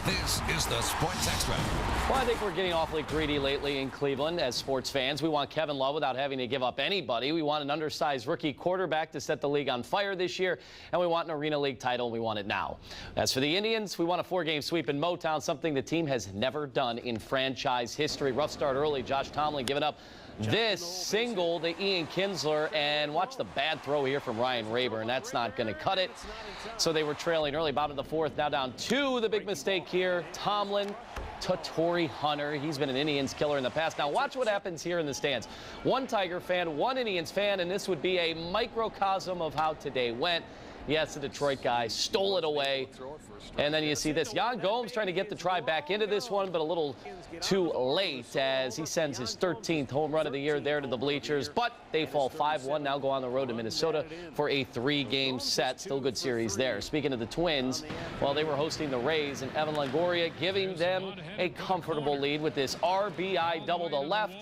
This is the Sports Extra. Well, I think we're getting awfully greedy lately in Cleveland as sports fans. We want Kevin Love without having to give up anybody. We want an undersized rookie quarterback to set the league on fire this year, and we want an Arena League title, and we want it now. As for the Indians, we want a 4-game sweep in Motown, something the team has never done in franchise history. Rough start early. Josh Tomlin giving up this single to Ian Kinsler, and watch the bad throw here from Ryan Rayburn. That's not going to cut it. So they were trailing early, bottom of the fourth, now down 2. The big mistake here, Tomlin to Torrey Hunter. He's been an Indians killer in the past. Now watch what happens here in the stands. One Tiger fan, one Indians fan, and this would be a microcosm of how today went. Yes, the Detroit guy stole it away. And then you see this. Yan Gomes trying to get the try back into this one, but a little too late as he sends his 13th home run of the year there to the bleachers. But they fall 5-1, now go on the road to Minnesota for a 3-game set. Still good series there. Speaking of the Twins, well, they were hosting the Rays, and Evan Longoria giving them a comfortable lead with this RBI double to left.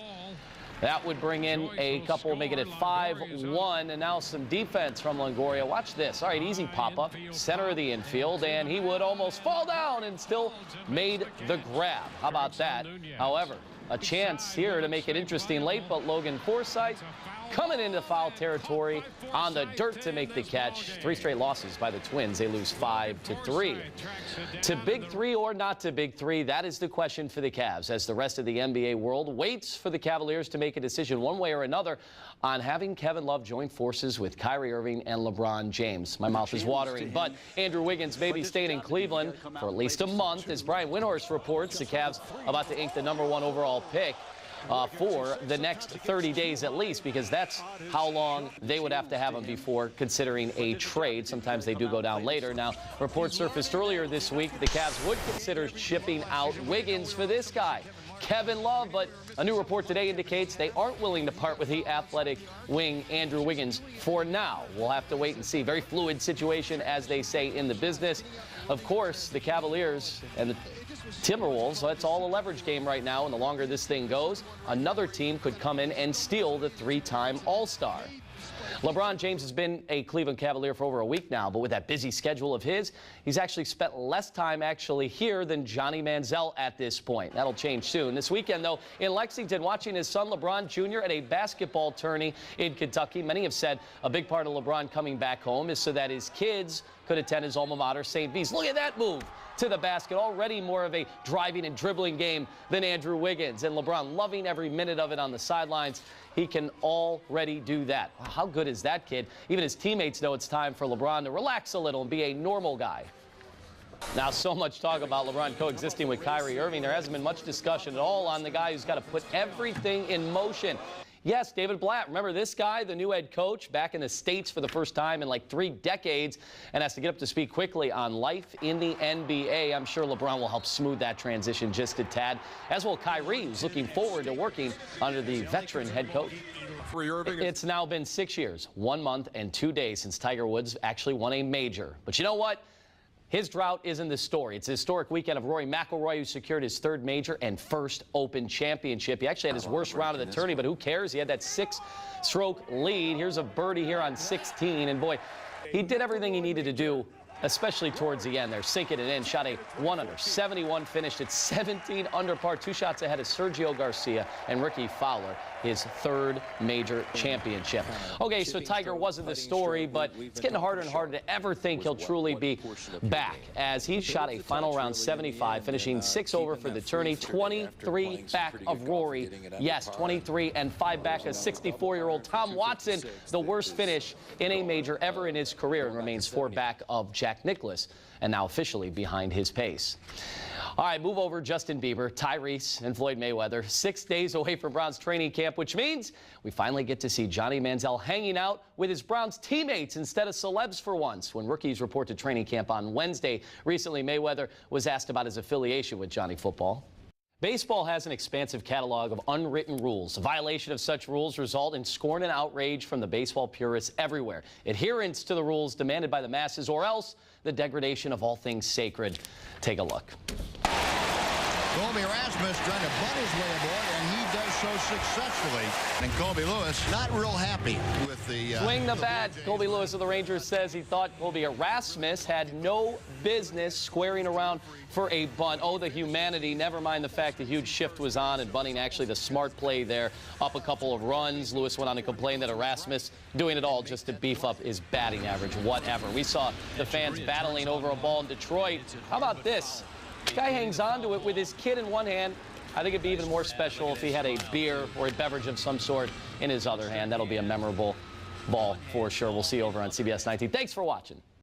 That would bring in a couple, making it 5-1, and now some defense from Longoria. Watch this. All right, easy pop-up, center of the infield, and he would almost fall down and still made the grab. How about that? However, a chance here to make it interesting late, but Logan Forsythe coming into foul territory on the dirt to make the catch. 3 straight losses by the Twins. They lose 5-3. To big 3 or not to big 3, that is the question for the Cavs as the rest of the NBA world waits for the Cavaliers to make a decision one way or another on having Kevin Love join forces with Kyrie Irving and LeBron James. My mouth is watering, but Andrew Wiggins may be staying in Cleveland for at least a month as Brian Windhorst reports the Cavs about to ink the #1 overall pick for the next 30 days at least, because that's how long they would have to have him before considering a trade. Sometimes they do go down later. Now, reports surfaced earlier this week the Cavs would consider shipping out Wiggins for this guy, Kevin Love, but a new report today indicates they aren't willing to part with the athletic wing Andrew Wiggins for now. We'll have to wait and see. Very fluid situation, as they say in the business. Of course, the Cavaliers and the Timberwolves, so it's all a leverage game right now, and the longer this thing goes, another team could come in and steal the 3-time All-Star. LeBron James has been a Cleveland Cavalier for over a week now, but with that busy schedule of his, he's actually spent less time here than Johnny Manziel at this point. That'll change soon. This weekend, though, in Lexington, watching his son LeBron Jr. at a basketball tourney in Kentucky. Many have said a big part of LeBron coming back home is so that his kids could attend his alma mater, St. B's. Look at that move to the basket. Already more of a driving and dribbling game than Andrew Wiggins. And LeBron loving every minute of it on the sidelines. He can already do that. How good is that kid? Even his teammates know it's time for LeBron to relax a little and be a normal guy. Now, so much talk about LeBron coexisting with Kyrie Irving. There hasn't been much discussion at all on the guy who's got to put everything in motion. Yes, David Blatt. Remember this guy, the new head coach, back in the States for the first time in like 3 decades, and has to get up to speed quickly on life in the NBA. I'm sure LeBron will help smooth that transition just a tad, as will Kyrie, who's looking forward to working under the veteran head coach. It's now been 6 years, 1 month, and 2 days since Tiger Woods actually won a major. But you know what? His drought isn't the story. It's a historic weekend of Rory McIlroy, who secured his 3rd major and 1st Open championship. He actually had his worst round of the tourney, but who cares? He had that 6-stroke lead. Here's a birdie here on 16, and boy, he did everything he needed to do, especially towards the end there, sinking it in. Shot a 1-under, 71, finished at 17 under par, 2 shots ahead of Sergio Garcia and Ricky Fowler, his 3rd major championship. Okay, so Tiger wasn't the story, but it's getting harder and harder to ever think he'll truly be back, as he shot a final round 75, finishing 6 over for the tourney, 23 back of Rory. Yes, 23 and 5 back of 64-year-old Tom Watson, the worst finish in a major ever in his career, and remains 4 back of Jack Nicklaus, and now officially behind his pace. All right, move over Justin Bieber, Tyrese, and Floyd Mayweather. 6 days away from Browns training camp, which means we finally get to see Johnny Manziel hanging out with his Browns teammates instead of celebs for once. When rookies report to training camp on Wednesday, recently Mayweather was asked about his affiliation with Johnny Football. Baseball has an expansive catalog of unwritten rules. A violation of such rules result in scorn and outrage from the baseball purists everywhere. Adherence to the rules demanded by the masses, or else the degradation of all things sacred. Take a look. Colby Rasmus trying to butt his way aboard, and he does so successfully. And Colby Lewis not real happy with the... Swing the bat. Colby Lewis of the Rangers says he thought Colby Rasmus had no business squaring around for a bunt. Oh, the humanity. Never mind the fact the huge shift was on and bunting actually the smart play there. Up a couple of runs. Lewis went on to complain that Rasmus doing it all just to beef up his batting average. Whatever. We saw the fans battling over a ball in Detroit. How about this? This guy hangs on to it with his kid in one hand. I think it'd be even more special if he had a beer or a beverage of some sort in his other hand. That'll be a memorable ball for sure. We'll see you over on CBS 19. Thanks for watching.